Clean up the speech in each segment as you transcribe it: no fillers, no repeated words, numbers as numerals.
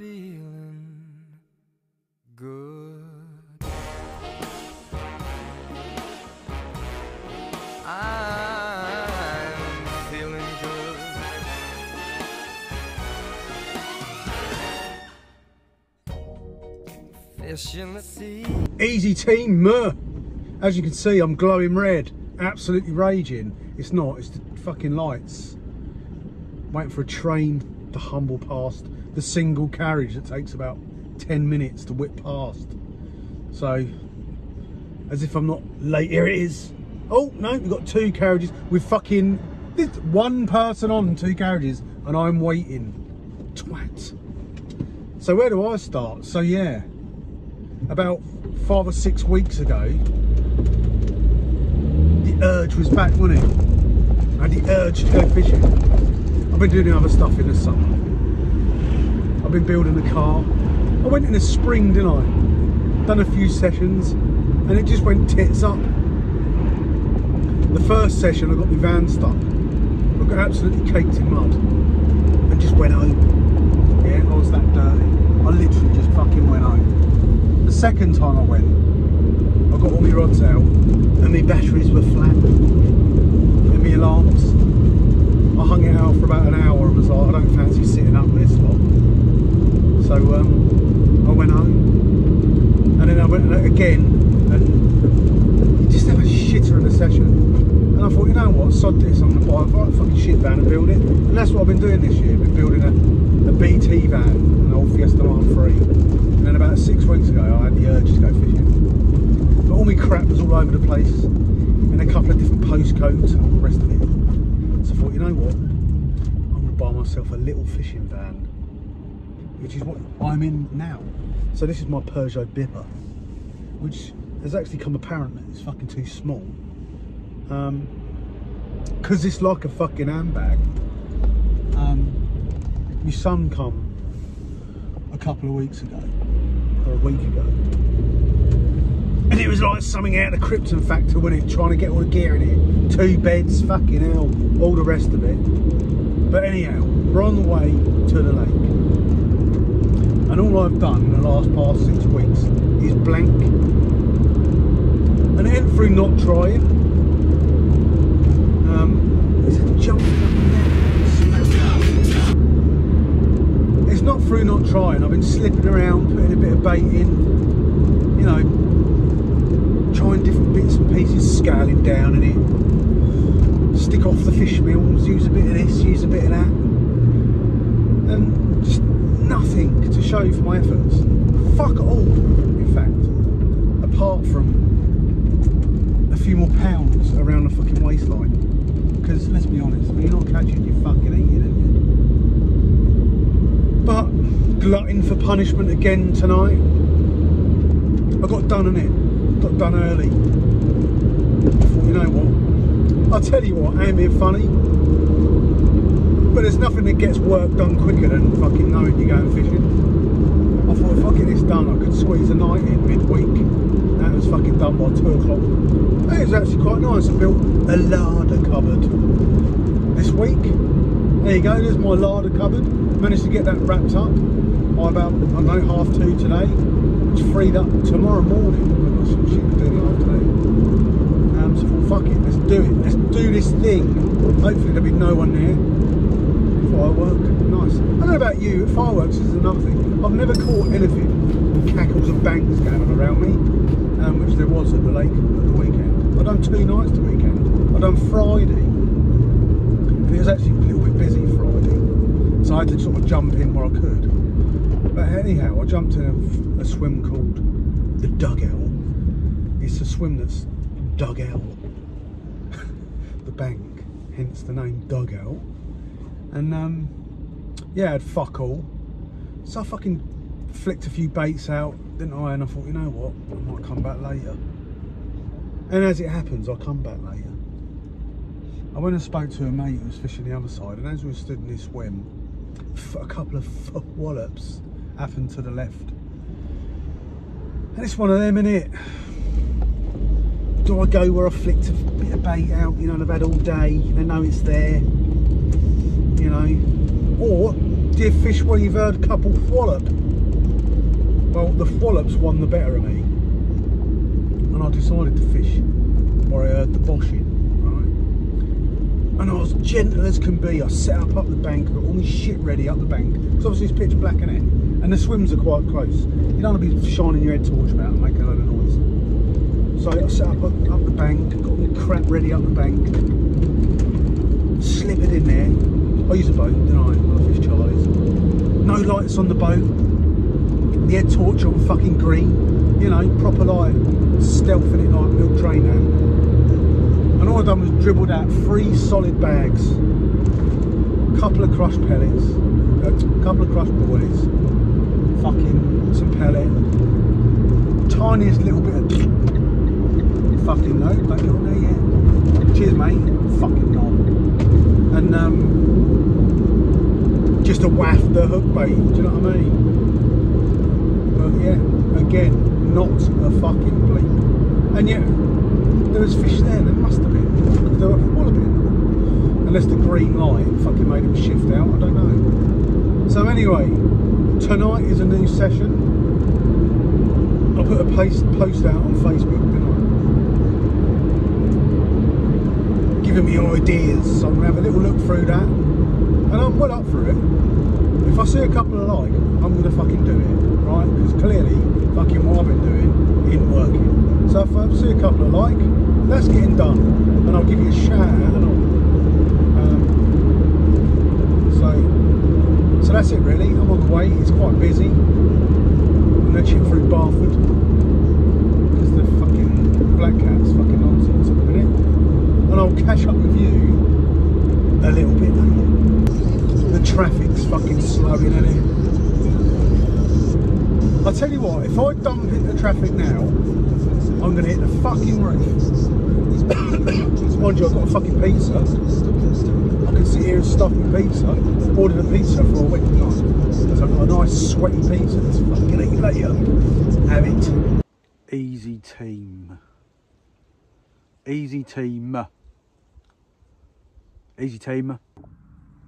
feeling good. I'm feeling good. Fish in the sea. Easy team, meh. As you can see, I'm glowing red, absolutely raging. It's not, it's the fucking lights. Waiting for a train to humble past the single carriage that takes about 10 minutes to whip past. So, as if I'm not late, here it is. Oh, no, we've got two carriages with fucking, one person on 2 carriages, and I'm waiting. Twat. So where do I start? So yeah, about 5 or 6 weeks ago, the urge was back, wasn't it? I had the urge to go fishing. I've been doing other stuff in the summer. I've been building a car. I went in the spring, didn't I? Done a few sessions, and it just went tits up. The first session, I got my van stuck. I got absolutely caked in mud, and just went home. Yeah, I was that dirty. I literally just fucking went home. The second time I went, I got all my rods out, and my batteries were flat, and my alarms. I hung it out for about an hour and was like, I don't fancy sitting up with this lot. So I went home, and then I went again, and just had a shitter in the session. And I thought, you know what, sod this, I'm going to buy a fucking shit van and build it. And that's what I've been doing this year. I've been building a BT van, an old Fiesta Mark III. And then about 6 weeks ago, I had the urge to go fishing. But all my crap was all over the place, in a couple of different postcodes and all the rest of it. So I thought, you know what, I'm going to buy myself a little fishing van, which is what I'm in now. So this is my Peugeot Bipper, which has actually come apparent that it's fucking too small. Because it's like a fucking handbag. My son come a couple of weeks ago, or a week ago, and it was like something out of the Krypton Factor, wasn't it? Trying to get all the gear in it, 2 beds, fucking hell, all the rest of it. But anyhow, we're on the way to the lake, and all I've done in the past 6 weeks is blank, and it ain't through not trying. It's a jump up in there. It's not through not trying. I've been slipping around, putting a bit of bait in, you know, trying different bits and pieces, scaling down in it, stick off the fish meals, use a bit of this, use a bit of that, and just nothing to show for my efforts. Fuck all, in fact, apart from a few more pounds around the fucking waistline. Because let's be honest, when you're not catching, you're fucking eating, aren't you? But glutting for punishment again tonight. I got done on it. Got done early. I thought, you know what? I'll tell you what, I ain't being funny. But there's nothing that gets work done quicker than fucking knowing you're going fishing. I thought if I get this done, I could squeeze a night in midweek. That was fucking done by 2 o'clock. It was actually quite nice. I built a larder cupboard this week. There you go, there's my larder cupboard. Managed to get that wrapped up by about, I don't know, 2:30 today. It's freed up tomorrow morning. I've got some shit to do in the afternoon. So I thought, fuck it, let's do it. Let's do this thing. Hopefully there'll be no one there. Firework, nice. I don't know about you, fireworks is another thing. I've never caught anything with cackles and bangs going on around me, which there was at the lake at the weekend. I've done 2 nights the weekend. I've done Friday, and it was actually a little bit busy Friday, so I had to sort of jump in where I could. But anyhow, I jumped in a swim called the Dugout. It's a swim that's dug out the bank, hence the name Dugout. And yeah, I had fuck all. So I fucking flicked a few baits out, didn't I? And I thought, you know what, I might come back later. And as it happens, I come back later. I went and spoke to a mate who was fishing the other side, and as we stood in this swim, a couple of wallops happened to the left. And it's one of them, innit? Do I go where I flicked a bit of bait out, you know, and I've had all day, they know it's there, you know? Or do dear fish where you've heard a couple wallop? Well, the wallops won the better of me, and I decided to fish where I heard the boshing, right? And I was gentle as can be. I set up the bank, got all my shit ready up the bank, because obviously it's pitch black in it, and the swims are quite close. You don't want to be shining your head torch about and making a load of noise. So I set up the bank, got all my crap ready up the bank, slip it in there. I use a boat, didn't I? When I fish Charlie's. No lights on the boat. The head torch on fucking green, you know, proper like stealthing it like milk train now. And all I done was dribbled out 3 solid bags, a couple of crushed pellets, a couple of crushed boilies, fucking some pellet, tiniest little bit of fucking no, don't get on there yet. Cheers mate, fucking not. And just a waft the hook bait, do you know what I mean? But yeah, again, not a fucking bleep. And yet, there was fish there must have been, because they were full of it. Unless the green light fucking made them shift out, I don't know. So anyway, tonight is a new session. I put a post out on Facebook, didn't I? Giving me ideas, so I'm going to have a little look through that. And I'm well up for it. If I see a couple of like, I'm going to fucking do it, right? Because clearly, fucking what I've been doing ain't working. So if I see a couple of like, that's getting done. And I'll give you a shout out and all. So that's it really. I'm on the way. It's quite busy. I'm going to chip through Barford. Because the fucking black cat's fucking nonsense at the minute. And I'll catch up with you a little bit later. The traffic's fucking slowing, isn't it? I'll tell you what, if I dump into traffic now, I'm going to hit the fucking roof. Mind you, I've got a fucking pizza. I can sit here and stuff my pizza. Ordered a pizza for a week tonight. So I've got a nice sweaty pizza that's fucking eat later. Have it. Easy team. Easy team. Easy team.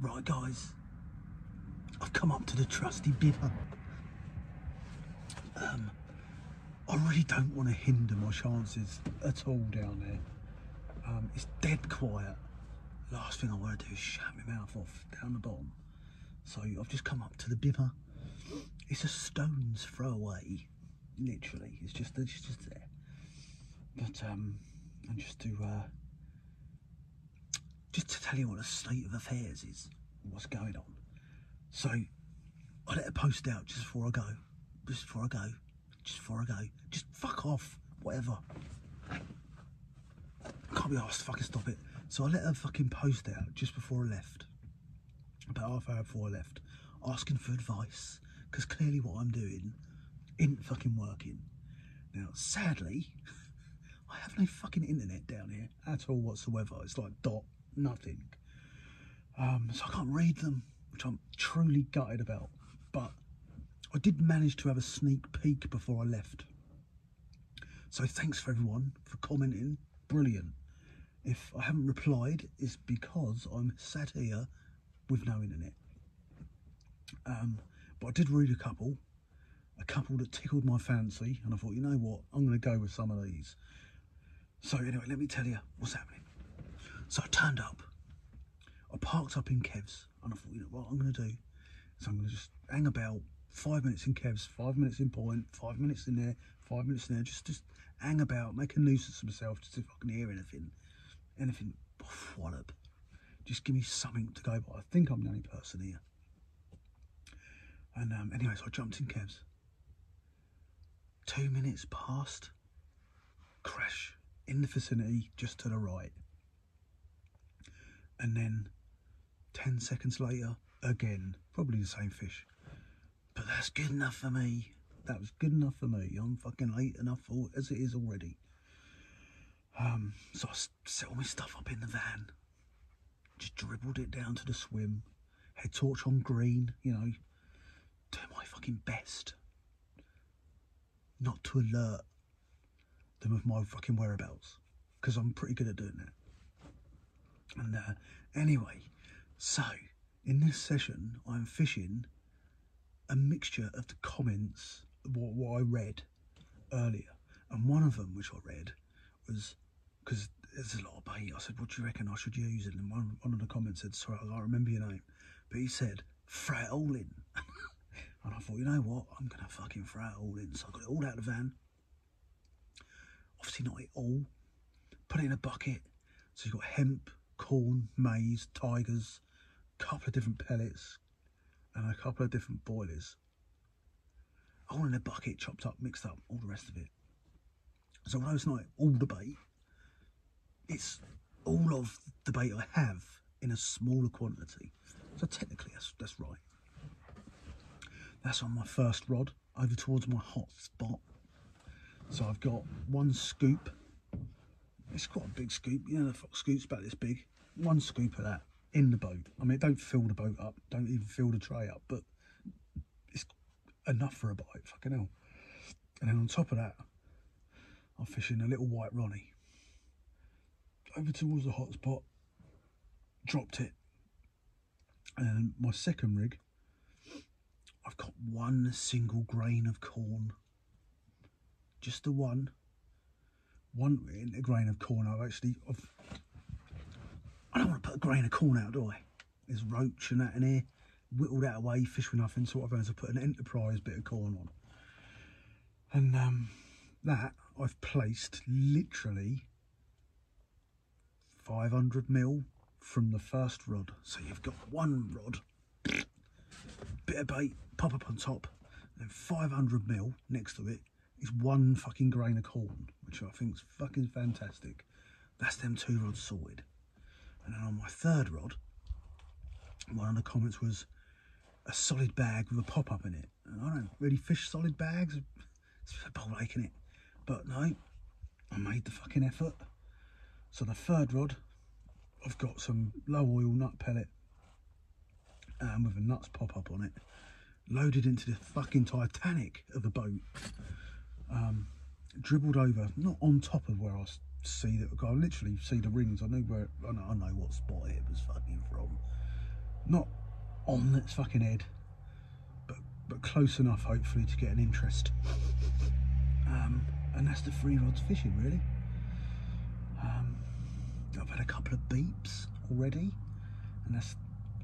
Right guys, I've come up to the trusty bibber. I really don't want to hinder my chances at all down there. It's dead quiet. Last thing I want to do is shut my mouth off down the bottom. So I've just come up to the bibber. It's a stone's throw away, literally. It's just there. But and just to tell you what the state of affairs is, what's going on. So I let a post out just before I go. Just before I go. Just fuck off, whatever. I can't be asked to fucking stop it. So I let a fucking post out just before I left. About half hour before I left. Asking for advice. Because clearly what I'm doing isn't fucking working. Now, sadly, I have no fucking internet down here at all whatsoever. It's like nothing. So I can't read them, which I'm truly gutted about. But I did manage to have a sneak peek before I left. So thanks for everyone for commenting. Brilliant. If I haven't replied, it's because I'm sat here with no internet. But I did read a couple that tickled my fancy, and I thought, you know what, I'm going to go with some of these. So anyway, let me tell you what's happening. So I turned up. I parked up in Kev's, and I thought, you know what I'm going to do? So I'm going to just hang about 5 minutes in Kev's, 5 minutes in Point, 5 minutes in there, 5 minutes in there, just hang about, make a nuisance of myself, just if I can hear anything wallop. Just give me something to go by. I think I'm the only person here. And anyway, so I jumped in Kev's. 2 minutes past, crash in the vicinity just to the right. And then 10 seconds later, again, probably the same fish. But that's good enough for me. That was good enough for me. I'm fucking late enough for as it is already. So I set all my stuff up in the van. Just dribbled it down to the swim. Head torch on green, you know. Doing my fucking best not to alert them of my fucking whereabouts. Because I'm pretty good at doing that. And anyway, so in this session, I'm fishing a mixture of the comments, what I read earlier. And one of them, which I read, was, because there's a lot of bait, I said, what do you reckon I should use? And one of the comments said, sorry, I can't remember your name, but he said, throw it all in. And I thought, you know what, I'm going to fucking throw it all in. So I got it all out of the van. Obviously not it all. Put it in a bucket. So you've got hemp, corn, maize, tigers, a couple of different pellets, and a couple of different boilies. All in a bucket, chopped up, mixed up, all the rest of it. So although it's not all the bait, it's all of the bait I have in a smaller quantity. So technically that's right. That's on my first rod, over towards my hot spot. So I've got one scoop. It's quite a big scoop, you know, the fox scoop's about this big. One scoop of that in the boat. I mean, don't fill the boat up, don't even fill the tray up, but it's enough for a bite, fucking hell. And then on top of that, I'm fishing a little white Ronnie. Over towards the hot spot, dropped it. And then my second rig, I've got one single grain of corn. Just the one a grain of corn. I don't want to put a grain of corn out, do I? There's roach and that in here. Whittle that away, fish with nothing, sort of as I put an Enterprise bit of corn on. And that I've placed literally 500 mil from the first rod. So you've got one rod, bit of bait, pop up on top, and then 500 mil next to it is one fucking grain of corn, which I think is fucking fantastic. That's them two rods sorted. And then on my third rod, one of the comments was a solid bag with a pop-up in it. And I don't really fish solid bags, it's a bowl ache in it. But no, I made the fucking effort. So the third rod, I've got some low oil nut pellet with a nuts pop-up on it, loaded into the fucking Titanic of the boat. Dribbled over, not on top of where I see that, I literally see the rings. I know what spot it was fucking from. Not on its fucking head, but close enough, hopefully, to get an interest. And that's the 3 rods fishing, really. I've had a couple of beeps already, and that's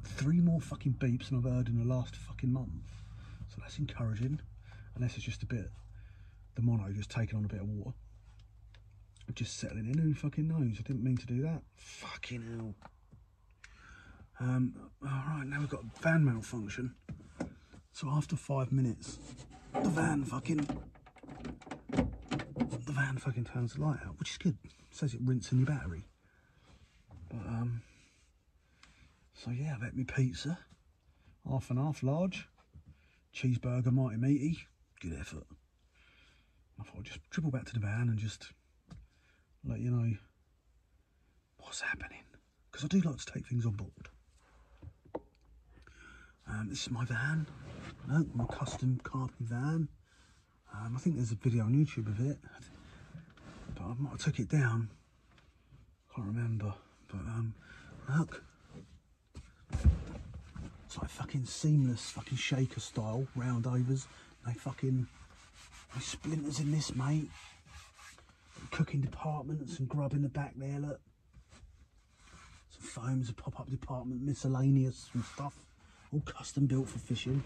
3 more fucking beeps than I've heard in the last fucking month. So that's encouraging, unless it's just a bit, the mono just taking on a bit of water. Just settling in, who fucking knows? I didn't mean to do that. Fucking hell. Alright, now we've got a van malfunction. So after 5 minutes, the van fucking turns the light out, which is good. It says it rinsing your battery. But so yeah, I've had my pizza, half and half large, cheeseburger, mighty meaty, good effort. I thought I'd just dribble back to the van and just let you know what's happening, because I do like to take things on board. This is my van, my custom Carp van. I think there's a video on YouTube of it, but I might have took it down, can't remember. But look, it's like fucking seamless, fucking shaker style round overs. No splinters in this, mate. Cooking department, some grub in the back there, look. Some foams, a pop-up department, miscellaneous and stuff. All custom built for fishing.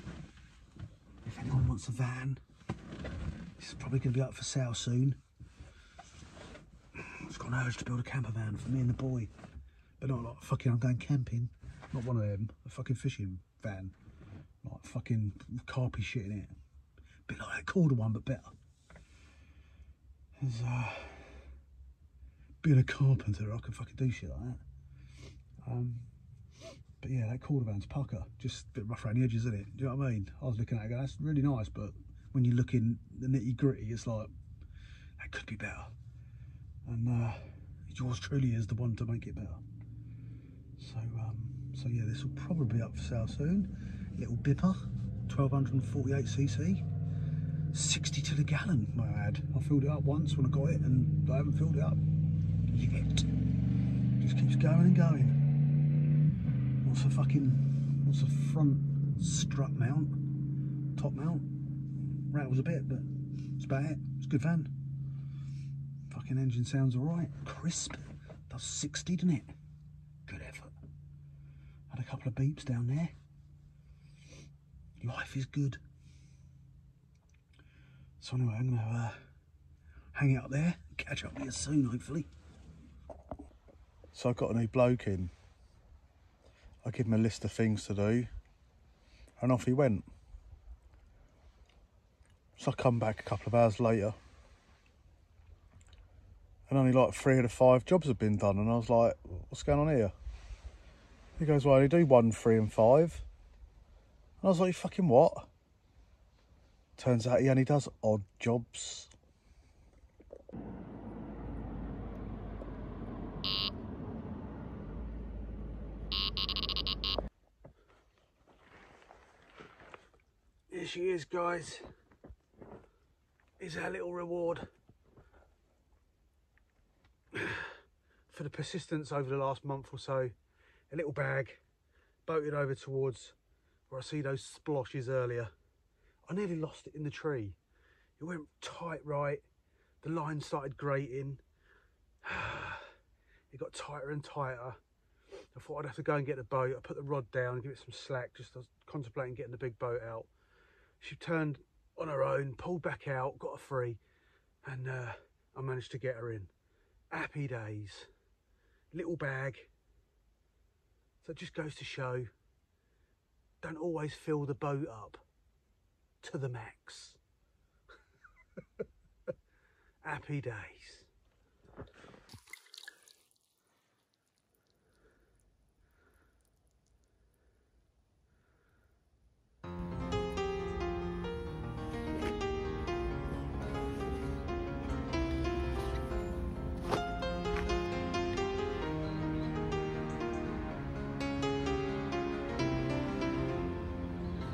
If anyone wants a van, this is probably going to be up for sale soon. I've got an urge to build a camper van for me and the boy. But not like fucking I'm going camping. Not one of them. A fucking fishing van. Like fucking carpy shit in it. Bit like that Calder one, but better. As being a carpenter, I can fucking do shit like that. But yeah, that Calder van's pucker, just a bit rough around the edges, isn't it? Do you know what I mean? I was looking at it, that's really nice, but when you look in the nitty gritty, it's like, that could be better. And yours truly is the one to make it better. So yeah, this will probably be up for sale soon. Little bipper, 1248cc. 60 to the gallon, my ad. I filled it up once when I got it, and I haven't filled it up yet. Just keeps going and going. front strut mount, top mount. Rattles a bit, but that's about it. It's a good van. Fucking engine sounds alright. Crisp. Does 60, doesn't it? Good effort. Had a couple of beeps down there. Life is good. So anyway, I'm going to hang it up there. Catch up with you soon, hopefully. So I got a new bloke in. I give him a list of things to do. And off he went. So I come back a couple of hours later. And only like 3 of the 5 jobs had been done. And I was like, what's going on here? He goes, well, I only do 1, 3 and 5. And I was like, you fucking what? Turns out he only does odd jobs. Here she is, guys. Is our little reward for the persistence over the last month or so. A little bag, boated over towards where I see those sploshes earlier. I nearly lost it in the tree. It went tight right, the line started grating. It got tighter and tighter. I thought I'd have to go and get the boat. I put the rod down and give it some slack, just I was contemplating getting the big boat out. She turned on her own, pulled back out, got her free, and I managed to get her in. Happy days. Little bag. So it just goes to show, don't always fill the boat up to the max. Happy days.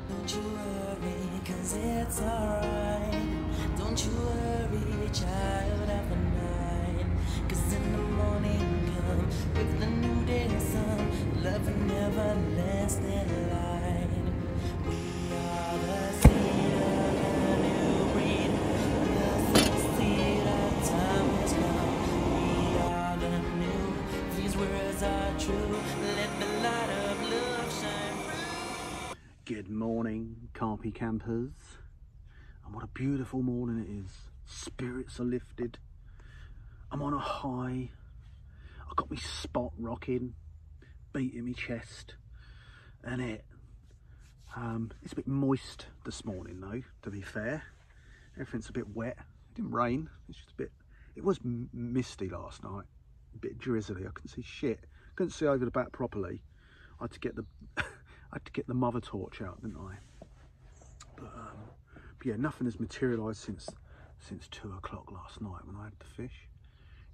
Don't you worry, 'cause it's alright. Don't you worry, child of the night. 'Cause in the morning come with the new day sun, love and everlasting light. We are the seed of a new breed, the seed of time has come. We are the new, these words are true. Let the light of love shine through. Good morning, Carpy campers. And what a beautiful morning it is. Spirits are lifted. I'm on a high. I got me spot rocking, beating me chest, and it's a bit moist this morning though, to be fair. Everything's a bit wet. It didn't rain, it's just a bit, it was misty last night, a bit drizzly. I couldn't see shit, couldn't see over the back properly. I had to get the I had to get the mother torch out, didn't I? But yeah, nothing has materialised since 2 o'clock last night when I had the fish.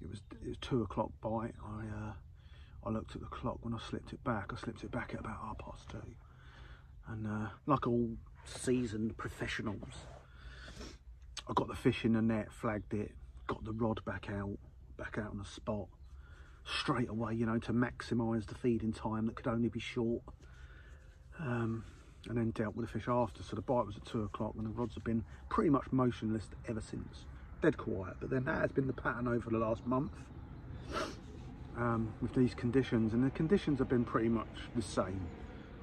It was 2 o'clock bite. I looked at the clock when I slipped it back. I slipped it back at about 2:30. And like all seasoned professionals, I got the fish in the net, flagged it, got the rod back out on the spot straight away, you know, to maximise the feeding time that could only be short. And then dealt with the fish after. So the bite was at 2 o'clock and the rods have been pretty much motionless ever since. Dead quiet, but then that has been the pattern over the last month with these conditions, and the conditions have been pretty much the same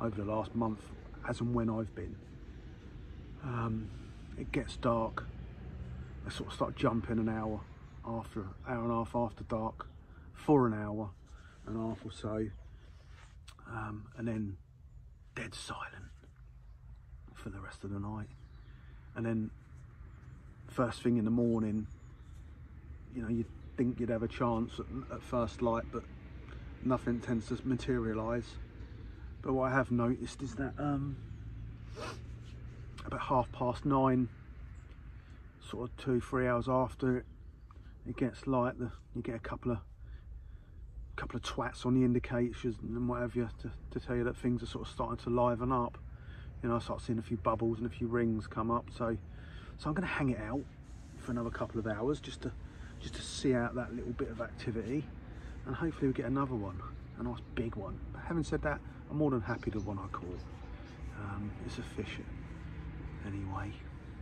over the last month as and when I've been. It gets dark, I sort of start jumping an hour and a half after dark for an hour and a half or so, and then dead silent for the rest of the night. And then first thing in the morning, you know, you'd think you'd have a chance at first light, but nothing tends to materialise. But what I have noticed is that about 9:30, sort of 2-3 hours after it gets light, you get a couple of twats on the indicators and what have you to tell you that things are sort of starting to liven up. You know, I start seeing a few bubbles and a few rings come up. So I'm going to hang it out for another couple of hours just to see out that little bit of activity, and hopefully we get another one, a nice big one. But having said that, I'm more than happy with the one I caught. It's a fish anyway.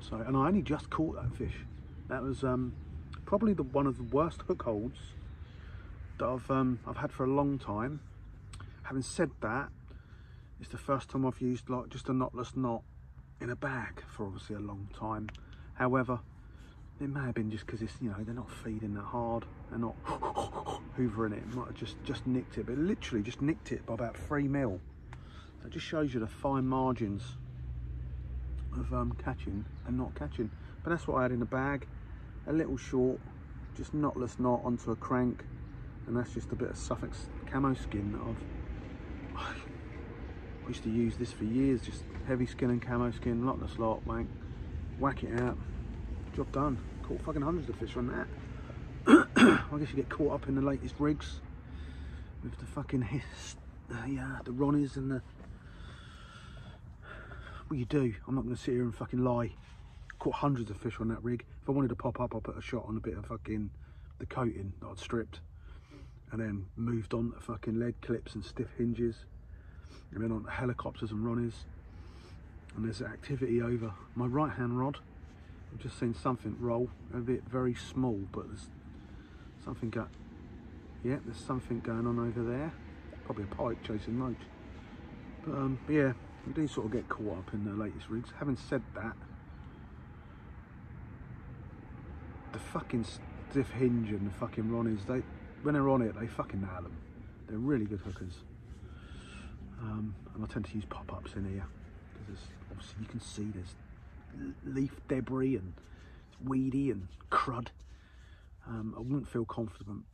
So, and I only just caught that fish. That was probably one of the worst hook holds that I've had for a long time. Having said that, it's the first time I've used like just a knotless knot in a bag for obviously a long time. However, it may have been just because it's, you know, they're not feeding that hard, they're not hoovering it. It might have just nicked it, but it literally just nicked it by about 3 mil. So it just shows you the fine margins of catching and not catching. But that's what I had in the bag, a little short, just knotless knot onto a crank, and that's just a bit of Suffolk camo skin that I used to use this for years, just heavy skin and camo skin, knotless lot, whack it out, job done. Caught fucking hundreds of fish on that. I guess you get caught up in the latest rigs with the fucking the Ronnies and the... Well, you do. I'm not going to sit here and fucking lie. Caught hundreds of fish on that rig. If I wanted to pop up, I put a shot on a bit of fucking the coating that I'd stripped, and then moved on to fucking lead clips and stiff hinges, and then on to helicopters and Ronnies. And there's activity over my right hand rod. I've just seen something roll, a bit very small, but there's something there's something going on over there. Probably a pike chasing moat. But yeah, you do sort of get caught up in the latest rigs. Having said that, the fucking stiff hinge and the fucking Ronnies, when they're on it, they fucking nail them. They're really good hookers. And I tend to use pop-ups in here because obviously you can see there's leaf debris and it's weedy and crud. I wouldn't feel confident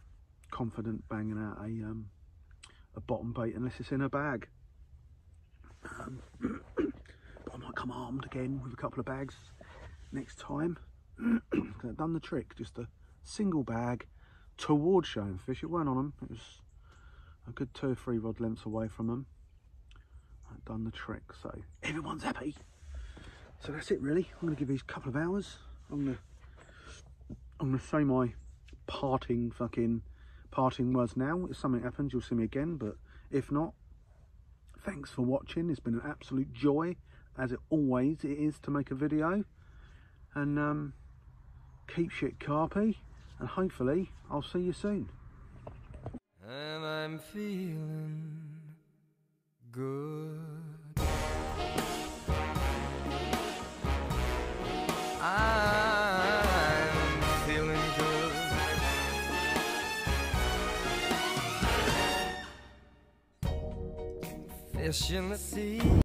banging out a bottom bait unless it's in a bag. But I might come armed again with a couple of bags next time. I've done the trick, just a single bag towards showing fish. It weren't on them, it was a good 2 or 3 rod lengths away from them. I've done the trick, so everyone's happy. So that's it really. I'm going to give these a couple of hours. I'm going to say my parting words now. If something happens, you'll see me again, but if not, thanks for watching. It's been an absolute joy, as it always is, to make a video. And keep shit carpy, and hopefully I'll see you soon. And I'm feeling good. I'm feeling good. Fish in the sea.